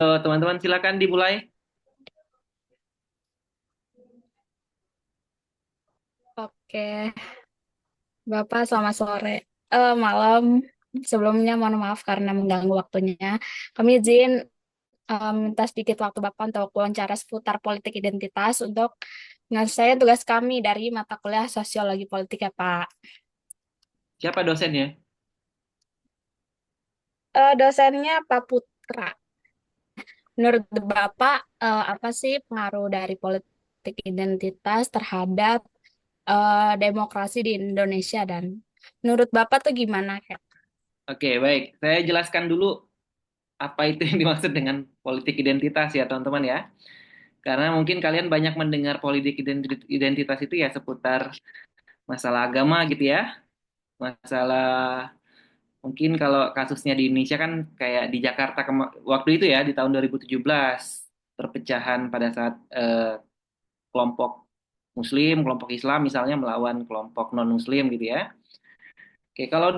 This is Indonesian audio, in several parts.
Teman-teman silakan dimulai. Oke, Bapak selamat sore. Malam. Sebelumnya mohon maaf karena mengganggu waktunya. Kami izin minta sedikit waktu Bapak untuk wawancara seputar politik identitas untuk menyelesaikan tugas kami dari mata kuliah Sosiologi Politik ya Pak. Siapa dosennya? Dosennya Pak Putra. Menurut Bapak, apa sih pengaruh dari politik identitas terhadap demokrasi di Indonesia dan menurut Bapak tuh gimana? Oke, baik. Saya jelaskan dulu apa itu yang dimaksud dengan politik identitas ya, teman-teman ya. Karena mungkin kalian banyak mendengar politik identitas itu ya seputar masalah agama gitu ya. Masalah mungkin kalau kasusnya di Indonesia kan kayak di Jakarta waktu itu ya di tahun 2017 perpecahan pada saat kelompok Muslim, kelompok Islam misalnya melawan kelompok non-Muslim gitu ya. Oke, kalau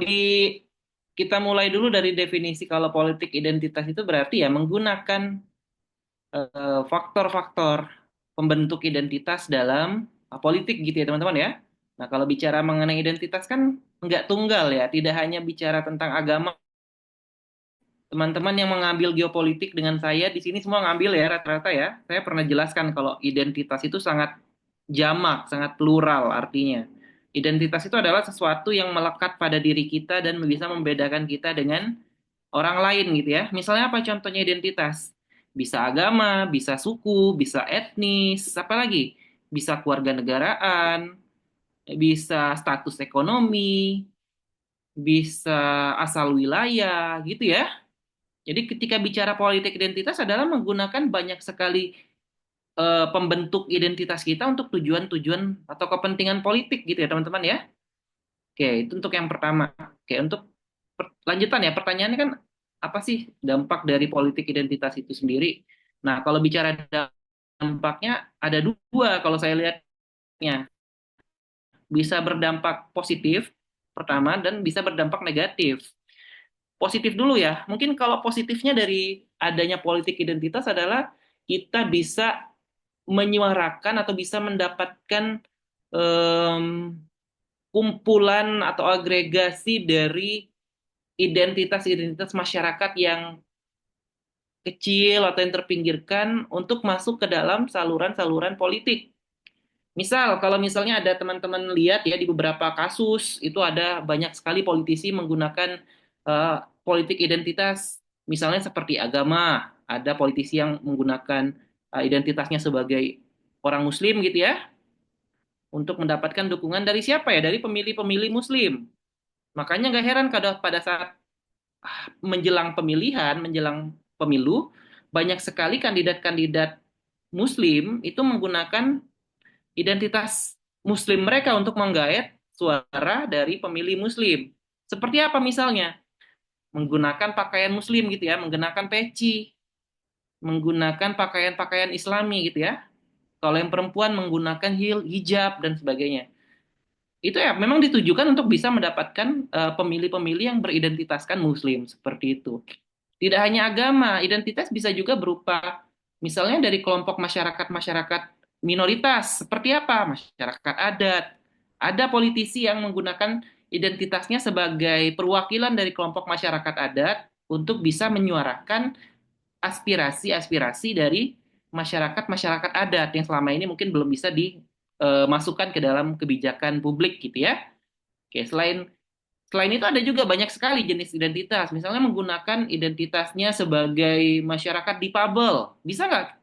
kita mulai dulu dari definisi kalau politik identitas itu berarti ya menggunakan faktor-faktor pembentuk identitas dalam politik gitu ya teman-teman ya. Nah, kalau bicara mengenai identitas kan nggak tunggal ya, tidak hanya bicara tentang agama. Teman-teman yang mengambil geopolitik dengan saya di sini semua ngambil ya rata-rata ya. Saya pernah jelaskan kalau identitas itu sangat jamak, sangat plural artinya. Identitas itu adalah sesuatu yang melekat pada diri kita dan bisa membedakan kita dengan orang lain gitu ya. Misalnya apa contohnya identitas? Bisa agama, bisa suku, bisa etnis, apa lagi? Bisa keluarga negaraan, bisa status ekonomi, bisa asal wilayah gitu ya. Jadi ketika bicara politik identitas adalah menggunakan banyak sekali pembentuk identitas kita untuk tujuan-tujuan atau kepentingan politik gitu ya teman-teman ya. Oke, itu untuk yang pertama. Oke, untuk lanjutan ya pertanyaannya kan apa sih dampak dari politik identitas itu sendiri? Nah, kalau bicara dampaknya ada dua kalau saya lihatnya. Bisa berdampak positif pertama dan bisa berdampak negatif. Positif dulu ya. Mungkin kalau positifnya dari adanya politik identitas adalah kita bisa menyuarakan atau bisa mendapatkan em, kumpulan atau agregasi dari identitas-identitas masyarakat yang kecil atau yang terpinggirkan untuk masuk ke dalam saluran-saluran politik. Misal, kalau misalnya ada teman-teman lihat ya di beberapa kasus itu ada banyak sekali politisi menggunakan politik identitas, misalnya seperti agama, ada politisi yang menggunakan identitasnya sebagai orang Muslim gitu ya, untuk mendapatkan dukungan dari siapa ya? Dari pemilih-pemilih Muslim. Makanya nggak heran kalau pada saat menjelang pemilihan, menjelang pemilu, banyak sekali kandidat-kandidat Muslim itu menggunakan identitas Muslim mereka untuk menggait suara dari pemilih Muslim. Seperti apa misalnya? Menggunakan pakaian Muslim gitu ya, menggunakan peci, menggunakan pakaian-pakaian Islami gitu ya. Kalau yang perempuan menggunakan hijab dan sebagainya. Itu ya memang ditujukan untuk bisa mendapatkan pemilih-pemilih yang beridentitaskan Muslim seperti itu. Tidak hanya agama, identitas bisa juga berupa misalnya dari kelompok masyarakat-masyarakat minoritas. Seperti apa? Masyarakat adat. Ada politisi yang menggunakan identitasnya sebagai perwakilan dari kelompok masyarakat adat untuk bisa menyuarakan aspirasi-aspirasi dari masyarakat-masyarakat adat yang selama ini mungkin belum bisa dimasukkan ke dalam kebijakan publik gitu ya. Oke, selain itu ada juga banyak sekali jenis identitas. Misalnya menggunakan identitasnya sebagai masyarakat difabel. Bisa nggak?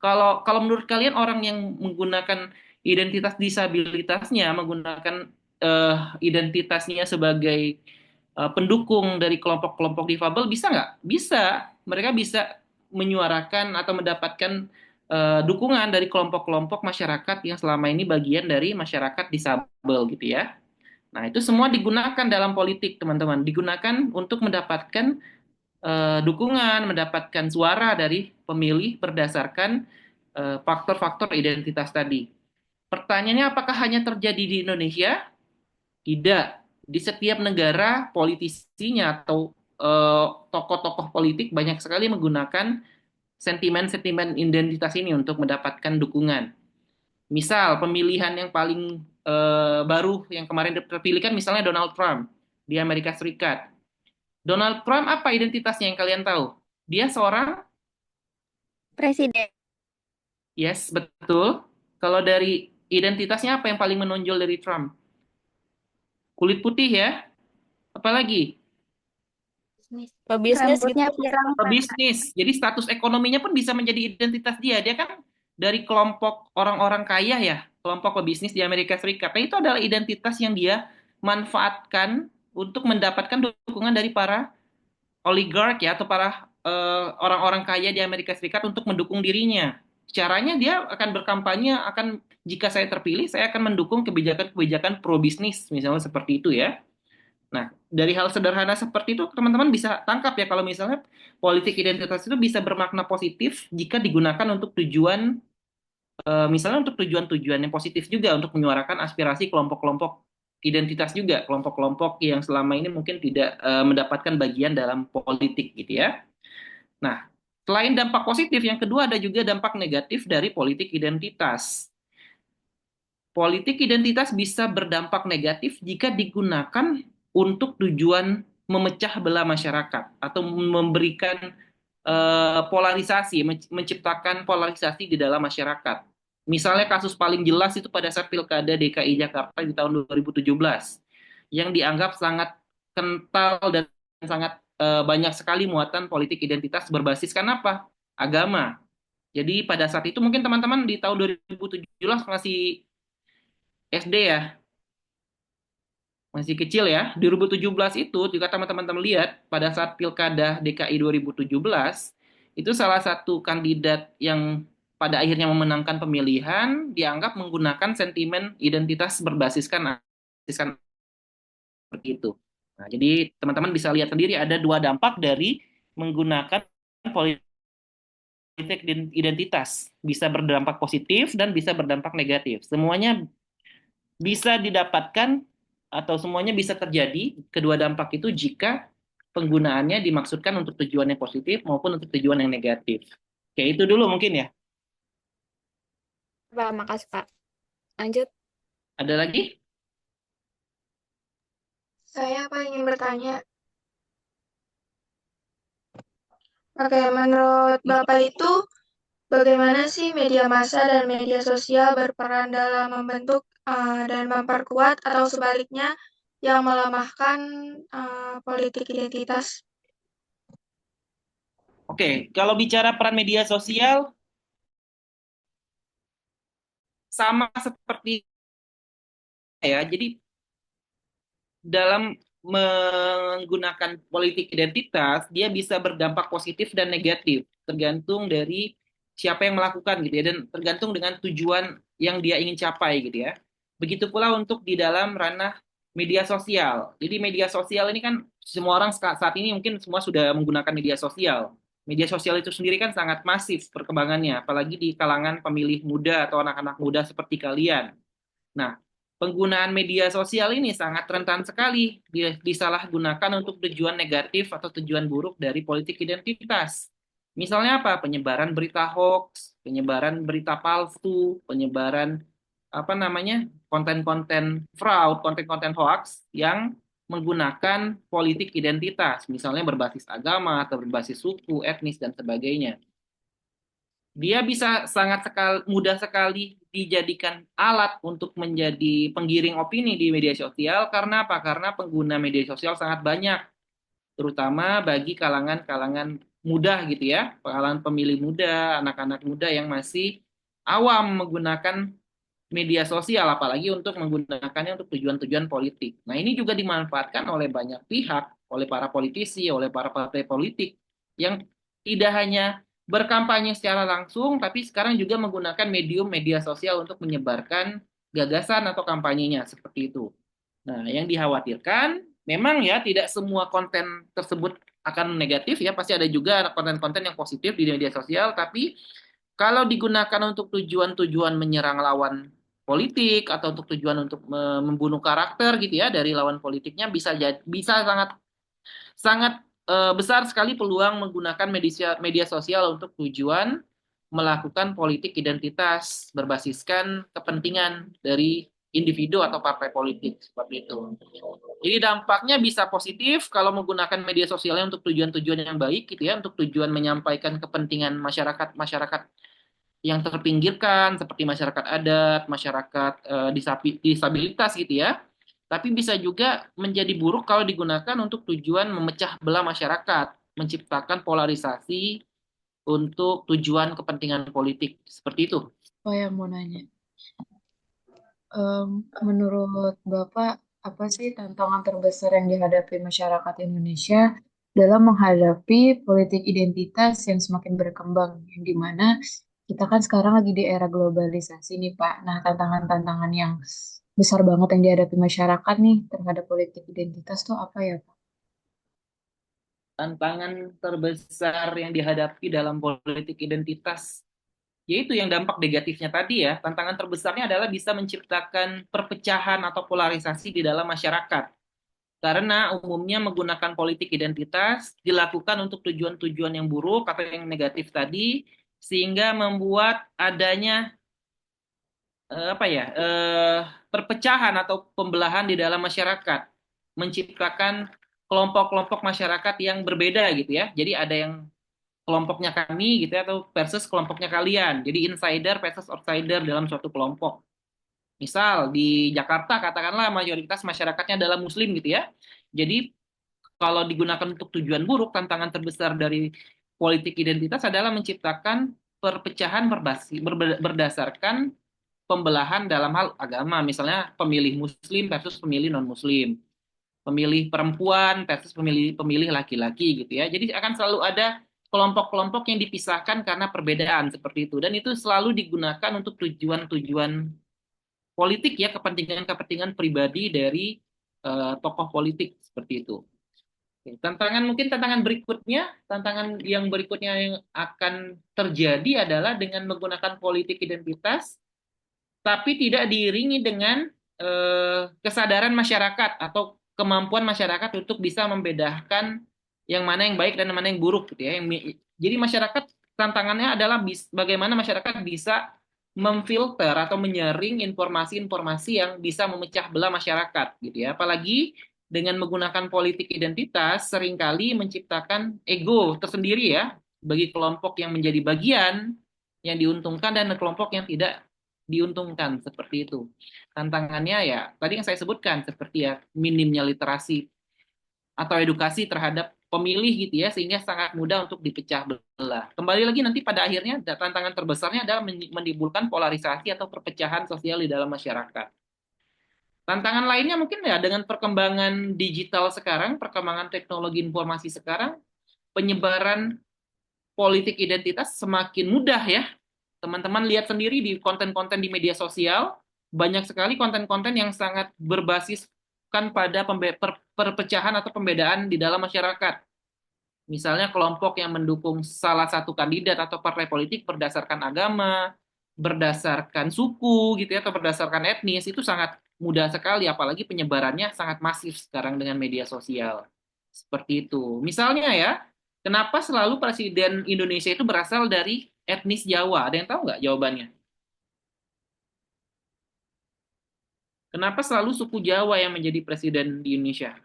Kalau kalau menurut kalian orang yang menggunakan identitas disabilitasnya, menggunakan identitasnya sebagai pendukung dari kelompok-kelompok difabel, bisa nggak? Bisa. Mereka bisa menyuarakan atau mendapatkan dukungan dari kelompok-kelompok masyarakat yang selama ini bagian dari masyarakat disabel gitu ya. Nah, itu semua digunakan dalam politik, teman-teman. Digunakan untuk mendapatkan dukungan, mendapatkan suara dari pemilih berdasarkan faktor-faktor identitas tadi. Pertanyaannya, apakah hanya terjadi di Indonesia? Tidak. Di setiap negara, politisinya atau tokoh-tokoh politik banyak sekali menggunakan sentimen-sentimen identitas ini untuk mendapatkan dukungan. Misal pemilihan yang paling baru yang kemarin terpilih kan misalnya Donald Trump di Amerika Serikat. Donald Trump apa identitasnya yang kalian tahu? Dia seorang, Presiden. yes, betul. Kalau dari identitasnya apa yang paling menonjol dari Trump? Kulit putih ya. Apalagi? Pebisnis gitu. Rambutnya pirang, Pak. Pebisnis. Jadi status ekonominya pun bisa menjadi identitas dia. Dia kan dari kelompok orang-orang kaya ya, kelompok pebisnis di Amerika Serikat. Nah, itu adalah identitas yang dia manfaatkan untuk mendapatkan dukungan dari para oligark ya atau para orang-orang kaya di Amerika Serikat untuk mendukung dirinya. Caranya dia akan berkampanye akan jika saya terpilih saya akan mendukung kebijakan-kebijakan pro bisnis misalnya seperti itu ya. Nah, dari hal sederhana seperti itu teman-teman bisa tangkap ya kalau misalnya politik identitas itu bisa bermakna positif jika digunakan untuk tujuan misalnya untuk tujuan-tujuan yang positif juga untuk menyuarakan aspirasi kelompok-kelompok identitas juga, kelompok-kelompok yang selama ini mungkin tidak mendapatkan bagian dalam politik gitu ya. Nah, selain dampak positif, yang kedua ada juga dampak negatif dari politik identitas. Politik identitas bisa berdampak negatif jika digunakan untuk tujuan memecah belah masyarakat atau memberikan polarisasi, menciptakan polarisasi di dalam masyarakat. Misalnya kasus paling jelas itu pada saat Pilkada DKI Jakarta di tahun 2017 yang dianggap sangat kental dan sangat banyak sekali muatan politik identitas berbasiskan apa? Agama. Jadi pada saat itu mungkin teman-teman di tahun 2017 masih SD ya, masih kecil ya. Di 2017 itu jika teman-teman lihat pada saat Pilkada DKI 2017 itu salah satu kandidat yang pada akhirnya memenangkan pemilihan dianggap menggunakan sentimen identitas berbasiskan seperti itu. Nah, jadi teman-teman bisa lihat sendiri ada dua dampak dari menggunakan politik identitas. Bisa berdampak positif dan bisa berdampak negatif. Semuanya bisa didapatkan atau semuanya bisa terjadi kedua dampak itu jika penggunaannya dimaksudkan untuk tujuan yang positif maupun untuk tujuan yang negatif. Oke, itu dulu mungkin ya. Pak, makasih Pak. Lanjut. Ada lagi? Saya apa ingin bertanya? Oke, menurut Bapak itu bagaimana sih media massa dan media sosial berperan dalam membentuk dan memperkuat atau sebaliknya yang melemahkan politik identitas? Oke, kalau bicara peran media sosial sama seperti ya. Jadi dalam menggunakan politik identitas, dia bisa berdampak positif dan negatif, tergantung dari siapa yang melakukan gitu ya, dan tergantung dengan tujuan yang dia ingin capai gitu ya. Begitu pula untuk di dalam ranah media sosial. Jadi media sosial ini kan semua orang saat ini mungkin semua sudah menggunakan media sosial. Media sosial itu sendiri kan sangat masif perkembangannya, apalagi di kalangan pemilih muda atau anak-anak muda seperti kalian. Nah, penggunaan media sosial ini sangat rentan sekali disalahgunakan untuk tujuan negatif atau tujuan buruk dari politik identitas. Misalnya apa? Penyebaran berita hoax, penyebaran berita palsu, penyebaran apa namanya? Konten-konten fraud, konten-konten hoax yang menggunakan politik identitas, misalnya berbasis agama atau berbasis suku, etnis dan sebagainya. Dia bisa sangat mudah sekali dijadikan alat untuk menjadi penggiring opini di media sosial karena apa? Karena pengguna media sosial sangat banyak, terutama bagi kalangan-kalangan muda gitu ya, kalangan pemilih muda, anak-anak muda yang masih awam menggunakan media sosial, apalagi untuk menggunakannya untuk tujuan-tujuan politik. Nah, ini juga dimanfaatkan oleh banyak pihak, oleh para politisi, oleh para partai politik, yang tidak hanya berkampanye secara langsung, tapi sekarang juga menggunakan medium media sosial untuk menyebarkan gagasan atau kampanyenya, seperti itu. Nah, yang dikhawatirkan, memang ya tidak semua konten tersebut akan negatif ya, pasti ada juga konten-konten yang positif di media sosial, tapi kalau digunakan untuk tujuan-tujuan menyerang lawan politik atau untuk tujuan untuk membunuh karakter gitu ya dari lawan politiknya bisa sangat sangat besar sekali peluang menggunakan media media sosial untuk tujuan melakukan politik identitas berbasiskan kepentingan dari individu atau partai politik seperti itu. Jadi dampaknya bisa positif kalau menggunakan media sosialnya untuk tujuan-tujuan yang baik gitu ya, untuk tujuan menyampaikan kepentingan masyarakat-masyarakat yang terpinggirkan seperti masyarakat adat, masyarakat disabilitas gitu ya. Tapi bisa juga menjadi buruk kalau digunakan untuk tujuan memecah belah masyarakat, menciptakan polarisasi untuk tujuan kepentingan politik. Seperti itu. Oh yang mau nanya, menurut Bapak apa sih tantangan terbesar yang dihadapi masyarakat Indonesia dalam menghadapi politik identitas yang semakin berkembang, yang dimana kita kan sekarang lagi di era globalisasi nih Pak. Nah, tantangan-tantangan yang besar banget yang dihadapi masyarakat nih terhadap politik identitas tuh apa ya Pak? Tantangan terbesar yang dihadapi dalam politik identitas, yaitu yang dampak negatifnya tadi ya. Tantangan terbesarnya adalah bisa menciptakan perpecahan atau polarisasi di dalam masyarakat. Karena umumnya menggunakan politik identitas dilakukan untuk tujuan-tujuan yang buruk atau yang negatif tadi, sehingga membuat adanya apa ya perpecahan atau pembelahan di dalam masyarakat, menciptakan kelompok-kelompok masyarakat yang berbeda gitu ya. Jadi ada yang kelompoknya kami gitu ya, atau versus kelompoknya kalian. Jadi insider versus outsider dalam suatu kelompok. Misal di Jakarta katakanlah mayoritas masyarakatnya adalah Muslim gitu ya. Jadi kalau digunakan untuk tujuan buruk, tantangan terbesar dari politik identitas adalah menciptakan perpecahan berdasarkan pembelahan dalam hal agama, misalnya pemilih Muslim versus pemilih non-Muslim, pemilih perempuan versus pemilih laki-laki gitu ya. Jadi akan selalu ada kelompok-kelompok yang dipisahkan karena perbedaan seperti itu, dan itu selalu digunakan untuk tujuan-tujuan politik ya, kepentingan-kepentingan pribadi dari tokoh politik seperti itu. Oke, tantangan berikutnya, tantangan yang berikutnya yang akan terjadi adalah dengan menggunakan politik identitas tapi tidak diiringi dengan kesadaran masyarakat atau kemampuan masyarakat untuk bisa membedakan yang mana yang baik dan mana yang buruk gitu ya. Jadi masyarakat, tantangannya adalah bagaimana masyarakat bisa memfilter atau menyaring informasi-informasi yang bisa memecah belah masyarakat gitu ya. Apalagi dengan menggunakan politik identitas seringkali menciptakan ego tersendiri ya bagi kelompok yang menjadi bagian yang diuntungkan dan kelompok yang tidak diuntungkan seperti itu. Tantangannya ya tadi yang saya sebutkan seperti ya minimnya literasi atau edukasi terhadap pemilih gitu ya, sehingga sangat mudah untuk dipecah belah. Kembali lagi nanti pada akhirnya tantangan terbesarnya adalah menimbulkan polarisasi atau perpecahan sosial di dalam masyarakat. Tantangan lainnya mungkin ya dengan perkembangan digital sekarang, perkembangan teknologi informasi sekarang, penyebaran politik identitas semakin mudah ya. Teman-teman lihat sendiri di konten-konten di media sosial, banyak sekali konten-konten yang sangat berbasiskan pada perpecahan atau pembedaan di dalam masyarakat. Misalnya kelompok yang mendukung salah satu kandidat atau partai politik berdasarkan agama, berdasarkan suku gitu ya, atau berdasarkan etnis, itu sangat mudah sekali, apalagi penyebarannya sangat masif sekarang dengan media sosial. Seperti itu. Misalnya ya, kenapa selalu presiden Indonesia itu berasal dari etnis Jawa? Ada yang tahu nggak jawabannya? Kenapa selalu suku Jawa yang menjadi presiden di Indonesia?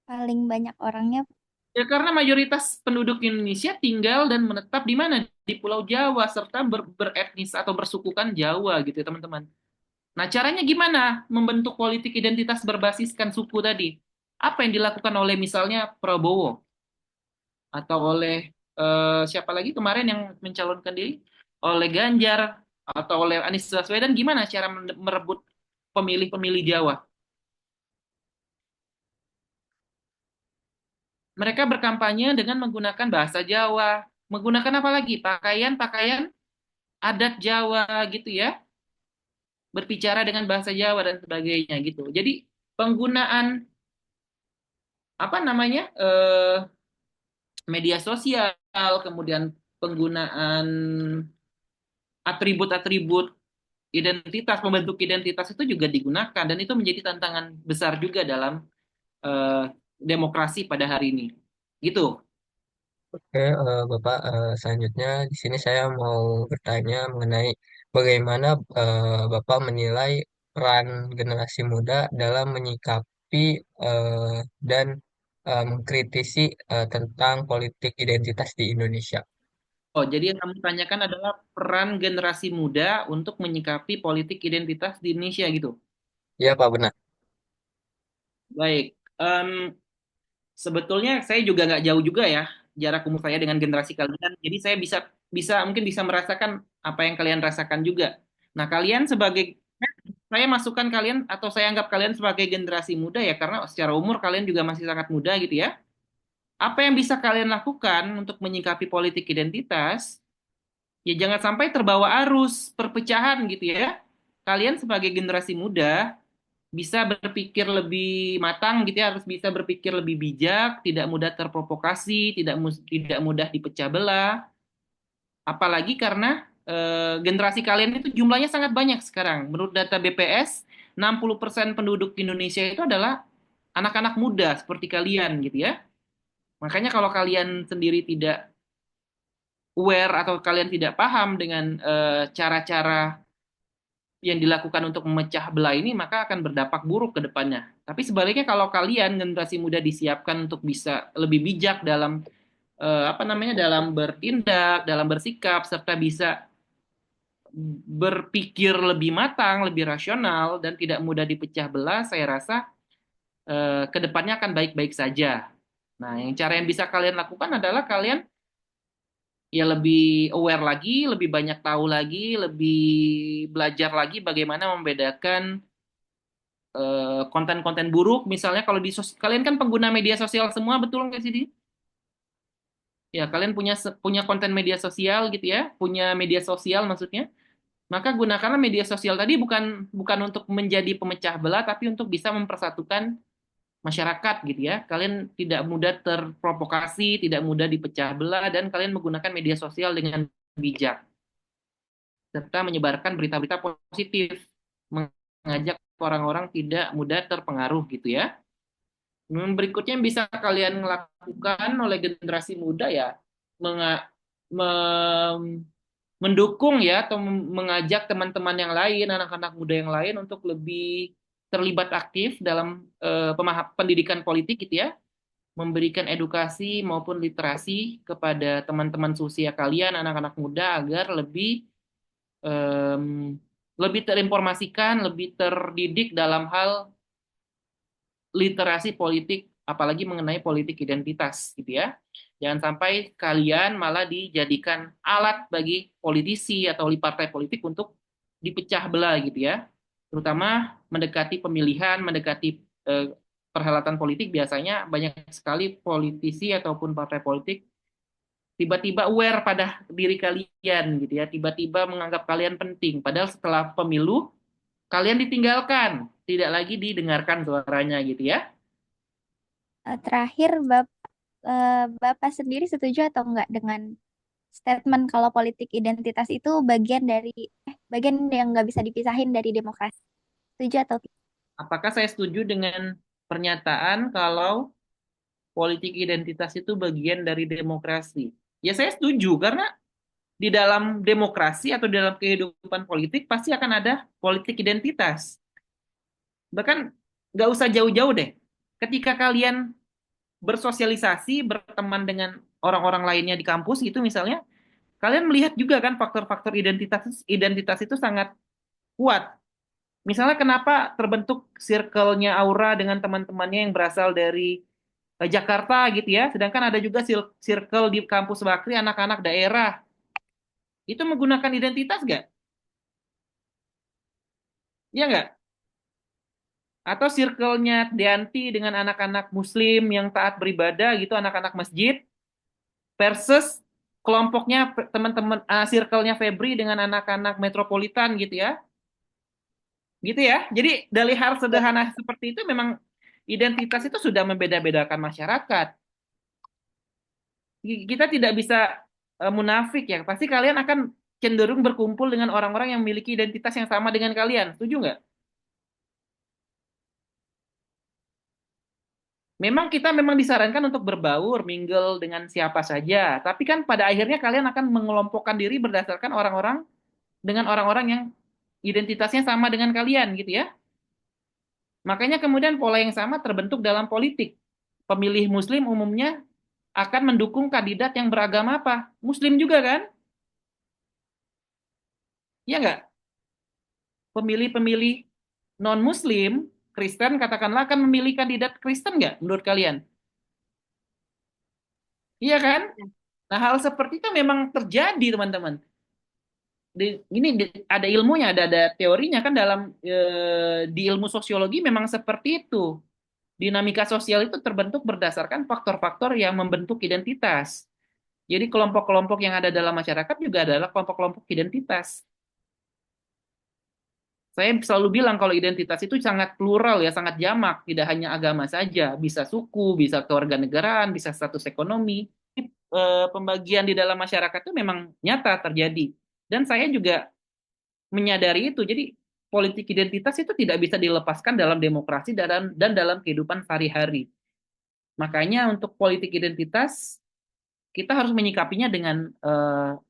Paling banyak orangnya. Ya karena mayoritas penduduk Indonesia tinggal dan menetap di mana? Di Pulau Jawa serta beretnis atau bersukukan Jawa gitu ya teman-teman. Nah caranya gimana membentuk politik identitas berbasiskan suku tadi? Apa yang dilakukan oleh misalnya Prabowo atau oleh siapa lagi kemarin yang mencalonkan diri? Oleh Ganjar atau oleh Anies Baswedan, gimana cara merebut pemilih-pemilih Jawa? Mereka berkampanye dengan menggunakan bahasa Jawa, menggunakan apa lagi? Pakaian-pakaian adat Jawa gitu ya, berbicara dengan bahasa Jawa dan sebagainya gitu. Jadi penggunaan apa namanya media sosial, kemudian penggunaan atribut-atribut membentuk identitas itu juga digunakan dan itu menjadi tantangan besar juga dalam eh, demokrasi pada hari ini. Gitu. Oke, Bapak, selanjutnya di sini saya mau bertanya mengenai bagaimana Bapak menilai peran generasi muda dalam menyikapi eh, dan mengkritisi tentang politik identitas di Indonesia. Oh, jadi yang kamu tanyakan adalah peran generasi muda untuk menyikapi politik identitas di Indonesia gitu. Iya, Pak, benar. Baik. Sebetulnya saya juga nggak jauh juga ya jarak umur saya dengan generasi kalian. Jadi saya bisa bisa mungkin bisa merasakan apa yang kalian rasakan juga. Nah, kalian sebagai saya masukkan kalian atau saya anggap kalian sebagai generasi muda ya karena secara umur kalian juga masih sangat muda gitu ya. Apa yang bisa kalian lakukan untuk menyikapi politik identitas? Ya jangan sampai terbawa arus perpecahan gitu ya. Kalian sebagai generasi muda bisa berpikir lebih matang gitu ya, harus bisa berpikir lebih bijak, tidak mudah terprovokasi, tidak mudah dipecah belah. Apalagi karena generasi kalian itu jumlahnya sangat banyak sekarang. Menurut data BPS, 60% penduduk Indonesia itu adalah anak-anak muda seperti kalian gitu ya. Makanya kalau kalian sendiri tidak aware atau kalian tidak paham dengan cara-cara yang dilakukan untuk memecah belah ini, maka akan berdampak buruk ke depannya. Tapi sebaliknya kalau kalian generasi muda disiapkan untuk bisa lebih bijak dalam apa namanya dalam bertindak, dalam bersikap serta bisa berpikir lebih matang, lebih rasional dan tidak mudah dipecah belah, saya rasa ke depannya akan baik-baik saja. Nah, cara yang bisa kalian lakukan adalah kalian ya lebih aware lagi, lebih banyak tahu lagi, lebih belajar lagi bagaimana membedakan konten-konten buruk. Misalnya kalau kalian kan pengguna media sosial semua, betul nggak sih? Di? Ya, kalian punya konten media sosial gitu ya, punya media sosial maksudnya. Maka gunakanlah media sosial tadi bukan bukan untuk menjadi pemecah belah, tapi untuk bisa mempersatukan masyarakat gitu ya. Kalian tidak mudah terprovokasi, tidak mudah dipecah belah, dan kalian menggunakan media sosial dengan bijak serta menyebarkan berita-berita positif, mengajak orang-orang tidak mudah terpengaruh gitu ya. Berikutnya yang bisa kalian lakukan oleh generasi muda ya menga- mem- mendukung ya atau mengajak teman-teman yang lain, anak-anak muda yang lain untuk lebih terlibat aktif dalam pendidikan politik gitu ya, memberikan edukasi maupun literasi kepada teman-teman seusia kalian, anak-anak muda agar em, lebih terinformasikan, lebih terdidik dalam hal literasi politik, apalagi mengenai politik identitas, gitu ya. Jangan sampai kalian malah dijadikan alat bagi politisi atau partai politik untuk dipecah belah, gitu ya. Terutama mendekati pemilihan, mendekati eh, perhelatan politik, biasanya banyak sekali politisi ataupun partai politik tiba-tiba aware pada diri kalian, gitu ya. Tiba-tiba menganggap kalian penting, padahal setelah pemilu kalian ditinggalkan, tidak lagi didengarkan suaranya, gitu ya. Terakhir, Bapak sendiri setuju atau enggak dengan statement kalau politik identitas itu bagian yang nggak bisa dipisahin dari demokrasi? Setuju atau tidak? Apakah saya setuju dengan pernyataan kalau politik identitas itu bagian dari demokrasi? Ya saya setuju karena di dalam demokrasi atau dalam kehidupan politik pasti akan ada politik identitas. Bahkan nggak usah jauh-jauh deh. Ketika kalian bersosialisasi, berteman dengan orang-orang lainnya di kampus gitu misalnya, kalian melihat juga kan faktor-faktor identitas identitas itu sangat kuat. Misalnya kenapa terbentuk circle-nya Aura dengan teman-temannya yang berasal dari Jakarta gitu ya, sedangkan ada juga circle di kampus Bakri anak-anak daerah. Itu menggunakan identitas nggak? Iya nggak? Atau circle-nya Deanti dengan anak-anak Muslim yang taat beribadah gitu, anak-anak masjid, versus kelompoknya teman-teman circle-nya Febri dengan anak-anak metropolitan gitu ya. Gitu ya. Jadi dari hal sederhana seperti itu memang identitas itu sudah membeda-bedakan masyarakat. Kita tidak bisa munafik ya. Pasti kalian akan cenderung berkumpul dengan orang-orang yang memiliki identitas yang sama dengan kalian. Setuju nggak? Memang kita memang disarankan untuk berbaur, mingle dengan siapa saja. Tapi kan pada akhirnya kalian akan mengelompokkan diri berdasarkan orang-orang dengan orang-orang yang identitasnya sama dengan kalian gitu ya. Makanya kemudian pola yang sama terbentuk dalam politik. Pemilih Muslim umumnya akan mendukung kandidat yang beragama apa? Muslim juga kan? Iya nggak? Pemilih-pemilih non-Muslim, Kristen katakanlah akan memilih kandidat Kristen nggak menurut kalian? Iya kan? Nah, hal seperti itu memang terjadi, teman-teman. Ada ilmunya, ada teorinya kan dalam di ilmu sosiologi memang seperti itu. Dinamika sosial itu terbentuk berdasarkan faktor-faktor yang membentuk identitas. Jadi kelompok-kelompok yang ada dalam masyarakat juga adalah kelompok-kelompok identitas. Saya selalu bilang kalau identitas itu sangat plural ya, sangat jamak, tidak hanya agama saja, bisa suku, bisa kewarganegaraan, bisa status ekonomi. Pembagian di dalam masyarakat itu memang nyata terjadi. Dan saya juga menyadari itu. Jadi politik identitas itu tidak bisa dilepaskan dalam demokrasi dan dalam kehidupan sehari-hari. Makanya untuk politik identitas kita harus menyikapinya dengan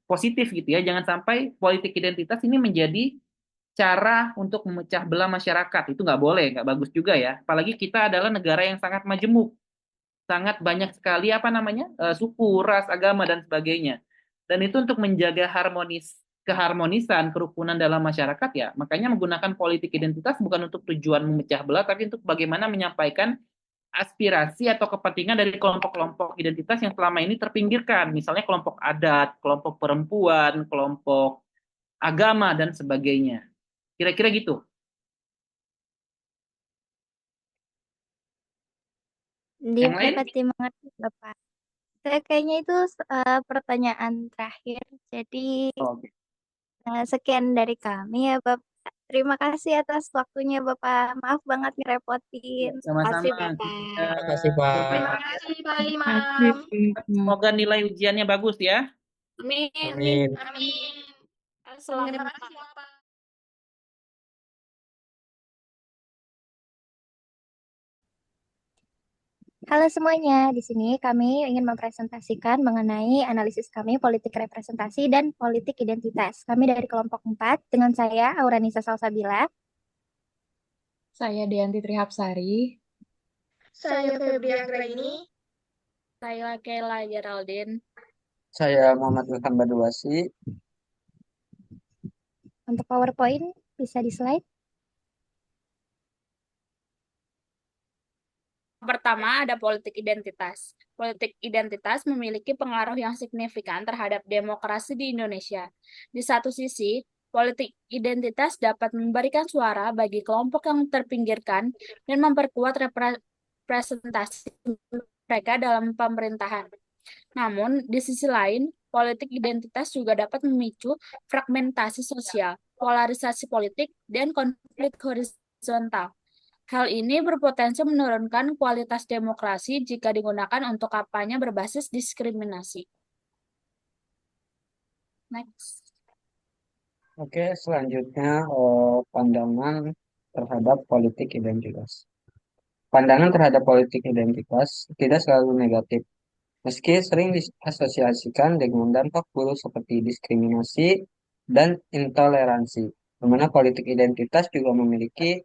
positif gitu ya. Jangan sampai politik identitas ini menjadi cara untuk memecah belah masyarakat. Itu nggak boleh, nggak bagus juga ya. Apalagi kita adalah negara yang sangat majemuk, sangat banyak sekali apa namanya suku, ras, agama dan sebagainya. Dan itu untuk menjaga keharmonisan, kerukunan dalam masyarakat ya. Makanya menggunakan politik identitas bukan untuk tujuan memecah belah, tapi untuk bagaimana menyampaikan aspirasi atau kepentingan dari kelompok-kelompok identitas yang selama ini terpinggirkan. Misalnya kelompok adat, kelompok perempuan, kelompok agama dan sebagainya. Kira-kira gitu. Yang lain? Dapat dimengerti, Bapak. Saya kayaknya itu pertanyaan terakhir. Jadi Oke. sekian dari kami ya, Bapak. Terima kasih atas waktunya, Bapak. Maaf banget ngerepotin. Makasih, Sama-sama. Bapak. Terima kasih, Pak. Terima kasih Pak Imam. Semoga nilai ujiannya bagus ya. Amin. Amin. Amin. Selamat Terima kasih Bapak. Halo semuanya, di sini kami ingin mempresentasikan mengenai analisis kami politik representasi dan politik identitas. Kami dari kelompok 4 dengan saya Auranisa Salsabila. Saya Dianti Trihapsari. Saya Febri Anggraini. Saya Kayla Geraldine. Saya Muhammad Ilham Baduasi. Untuk PowerPoint bisa di slide. Pertama, ada politik identitas. Politik identitas memiliki pengaruh yang signifikan terhadap demokrasi di Indonesia. Di satu sisi, politik identitas dapat memberikan suara bagi kelompok yang terpinggirkan dan memperkuat representasi mereka dalam pemerintahan. Namun, di sisi lain, politik identitas juga dapat memicu fragmentasi sosial, polarisasi politik, dan konflik horizontal. Hal ini berpotensi menurunkan kualitas demokrasi jika digunakan untuk kampanye berbasis diskriminasi. Next. Oke, selanjutnya pandangan terhadap politik identitas. Pandangan terhadap politik identitas tidak selalu negatif, meski sering diasosiasikan dengan dampak buruk seperti diskriminasi dan intoleransi. Di mana politik identitas juga memiliki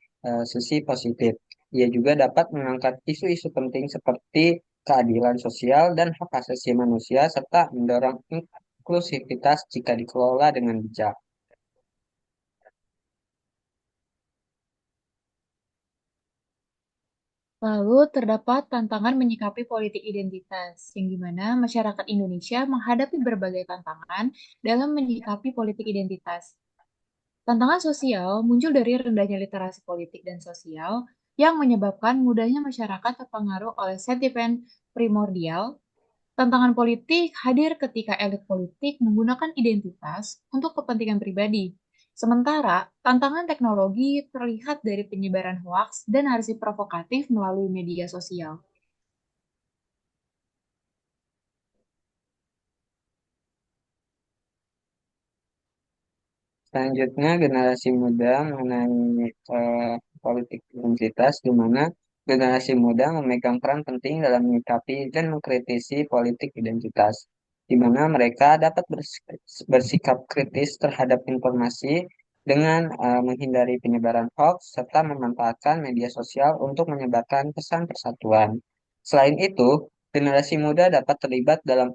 sisi positif. Ia juga dapat mengangkat isu-isu penting seperti keadilan sosial dan hak asasi manusia serta mendorong inklusivitas jika dikelola dengan bijak. Lalu terdapat tantangan menyikapi politik identitas, yang dimana masyarakat Indonesia menghadapi berbagai tantangan dalam menyikapi politik identitas. Tantangan sosial muncul dari rendahnya literasi politik dan sosial yang menyebabkan mudahnya masyarakat terpengaruh oleh sentimen primordial. Tantangan politik hadir ketika elit politik menggunakan identitas untuk kepentingan pribadi. Sementara, tantangan teknologi terlihat dari penyebaran hoaks dan narasi provokatif melalui media sosial. Selanjutnya, generasi muda mengenai politik identitas, di mana generasi muda memegang peran penting dalam menyikapi dan mengkritisi politik identitas, di mana mereka dapat bersikap kritis terhadap informasi dengan menghindari penyebaran hoax serta memanfaatkan media sosial untuk menyebarkan pesan persatuan. Selain itu, generasi muda dapat terlibat dalam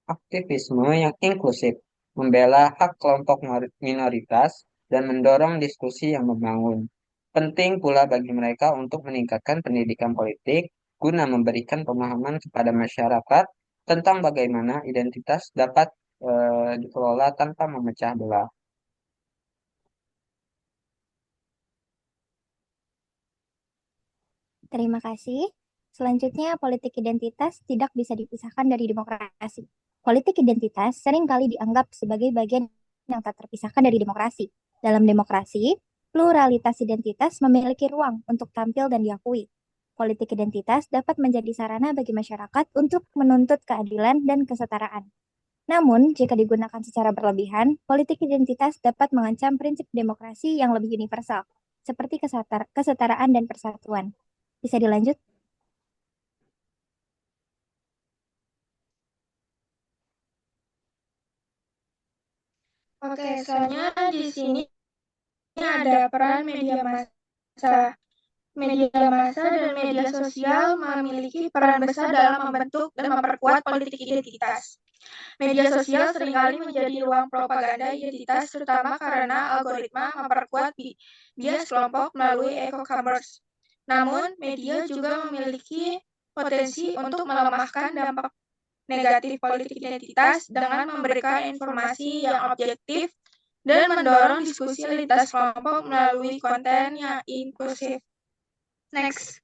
aktivisme yang inklusif, membela hak kelompok minoritas, dan mendorong diskusi yang membangun. Penting pula bagi mereka untuk meningkatkan pendidikan politik guna memberikan pemahaman kepada masyarakat tentang bagaimana identitas dapat dikelola tanpa memecah belah. Terima kasih. Selanjutnya, politik identitas tidak bisa dipisahkan dari demokrasi. Politik identitas seringkali dianggap sebagai bagian yang tak terpisahkan dari demokrasi. Dalam demokrasi, pluralitas identitas memiliki ruang untuk tampil dan diakui. Politik identitas dapat menjadi sarana bagi masyarakat untuk menuntut keadilan dan kesetaraan. Namun, jika digunakan secara berlebihan, politik identitas dapat mengancam prinsip demokrasi yang lebih universal, seperti kesetaraan dan persatuan. Bisa dilanjut? Oke, soalnya di sini ada peran media massa. Media massa dan media sosial memiliki peran besar dalam membentuk dan memperkuat politik identitas. Media sosial seringkali menjadi ruang propaganda identitas, terutama karena algoritma memperkuat bias kelompok melalui echo chambers. Namun, media juga memiliki potensi untuk melemahkan dampak negatif politik identitas dengan memberikan informasi yang objektif dan mendorong diskusi lintas kelompok melalui konten yang inklusif. Next.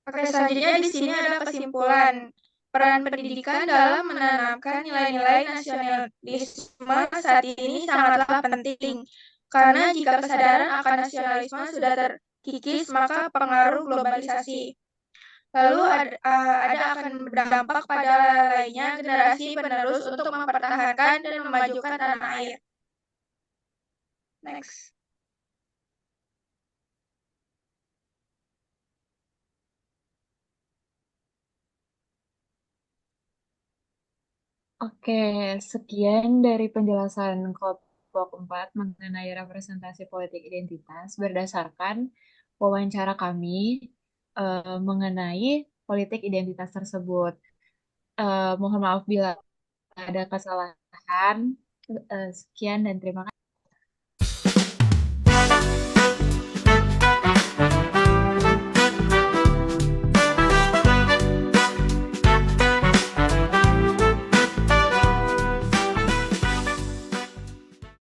Oke, selanjutnya di sini ada kesimpulan. Peran pendidikan dalam menanamkan nilai-nilai nasionalisme saat ini sangatlah penting. Karena jika kesadaran akan nasionalisme sudah terkikis, maka pengaruh globalisasi. Lalu ada akan berdampak pada lainnya generasi penerus untuk mempertahankan dan memajukan tanah air. Next. Oke, sekian dari penjelasan kelompok 4 mengenai representasi politik identitas berdasarkan wawancara kami mengenai politik identitas tersebut. Mohon maaf bila ada kesalahan. Sekian dan terima kasih.